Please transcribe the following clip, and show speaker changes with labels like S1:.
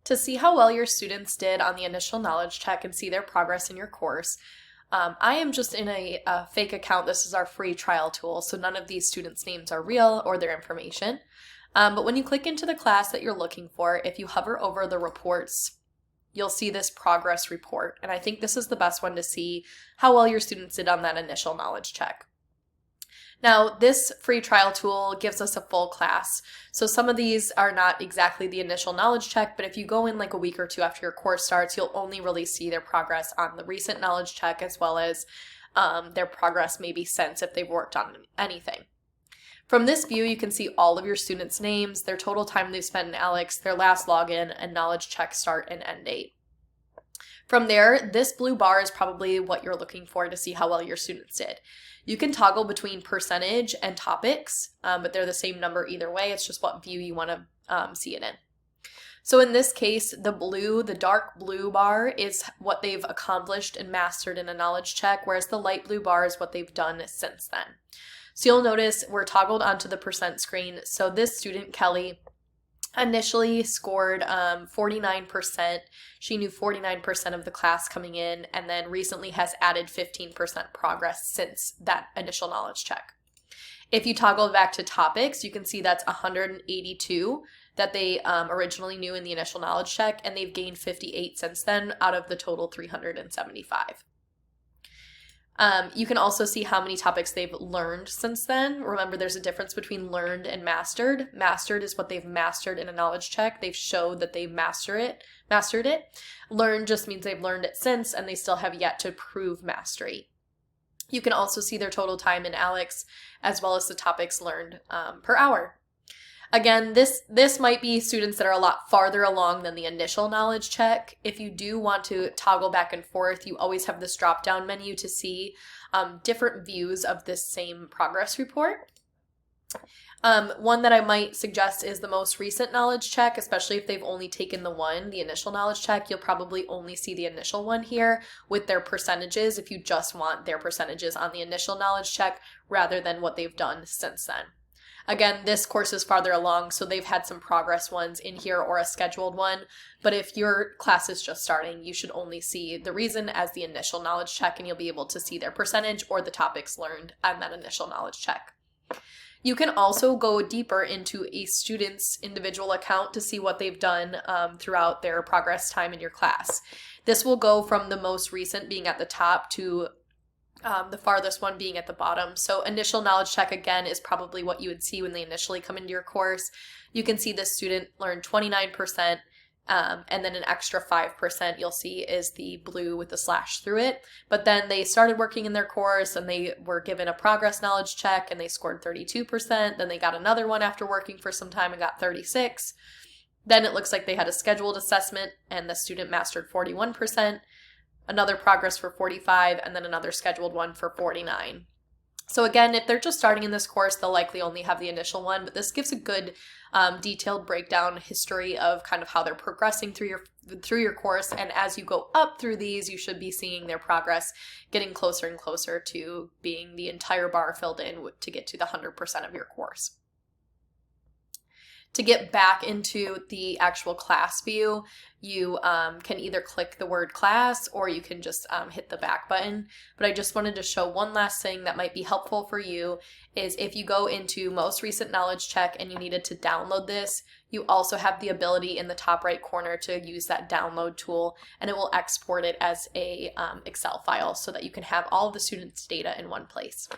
S1: To see how well your students did on the initial knowledge check and see their progress in your course, I am just in a fake account. This is our free trial tool, so none of these students' names are real or their information. But when you click into the class that you're looking for, if you hover over the reports, you'll see this progress report. And I think this is the best one to see how well your students did on that initial knowledge check. Now, this free trial tool gives us a full class. So some of these are not exactly the initial knowledge check, but if you go in like a week or two after your course starts, you'll only really see their progress on the recent knowledge check, as well as their progress maybe since, if they've worked on anything. From this view, you can see all of your students' names, their total time they've spent in ALEKS, their last login, and knowledge check start and end date. From there, this blue bar is probably what you're looking for to see how well your students did. You can toggle between percentage and topics, but they're the same number either way. It's just what view you want to see it in. So in this case, the dark blue bar is what they've accomplished and mastered in a knowledge check, whereas the light blue bar is what they've done since then. So you'll notice we're toggled onto the percent screen. So this student, Kelly, initially scored 49%. She knew 49% of the class coming in, and then recently has added 15% progress since that initial knowledge check. If you toggle back to topics, you can see that's 182 that they originally knew in the initial knowledge check, and they've gained 58 since then out of the total 375. You can also see how many topics they've learned since then. Remember, there's a difference between learned and mastered. Mastered is what they've mastered in a knowledge check. They've showed that they mastered it. Learned just means they've learned it since, and they still have yet to prove mastery. You can also see their total time in ALEKS, as well as the topics learned per hour. Again, this might be students that are a lot farther along than the initial knowledge check. If you do want to toggle back and forth, you always have this drop-down menu to see different views of this same progress report. One that I might suggest is the most recent knowledge check, especially if they've only taken the initial knowledge check. You'll probably only see the initial one here with their percentages if you just want their percentages on the initial knowledge check rather than what they've done since then. Again, this course is farther along, so they've had some progress ones in here or a scheduled one, but if your class is just starting, you should only see the reason as the initial knowledge check, and you'll be able to see their percentage or the topics learned on that initial knowledge check. You can also go deeper into a student's individual account to see what they've done throughout their progress time in your class. This will go from the most recent being at the top to the farthest one being at the bottom. So initial knowledge check, again, is probably what you would see when they initially come into your course. You can see the student learned 29%, and then an extra 5% you'll see is the blue with the slash through it. But then they started working in their course, and they were given a progress knowledge check, and they scored 32%. Then they got another one after working for some time and got 36. Then it looks like they had a scheduled assessment, and the student mastered 41%. Another progress for 45, and then another scheduled one for 49. So again, if they're just starting in this course, they'll likely only have the initial one, but this gives a good detailed breakdown history of kind of how they're progressing through your course, and as you go up through these, you should be seeing their progress getting closer and closer to being the entire bar filled in to get to the 100% of your course. To get back into the actual class view, you can either click the word class or you can just hit the back button. But I just wanted to show one last thing that might be helpful for you is if you go into most recent knowledge check and you needed to download this, you also have the ability in the top right corner to use that download tool, and it will export it as a Excel file so that you can have all of the students' data in one place.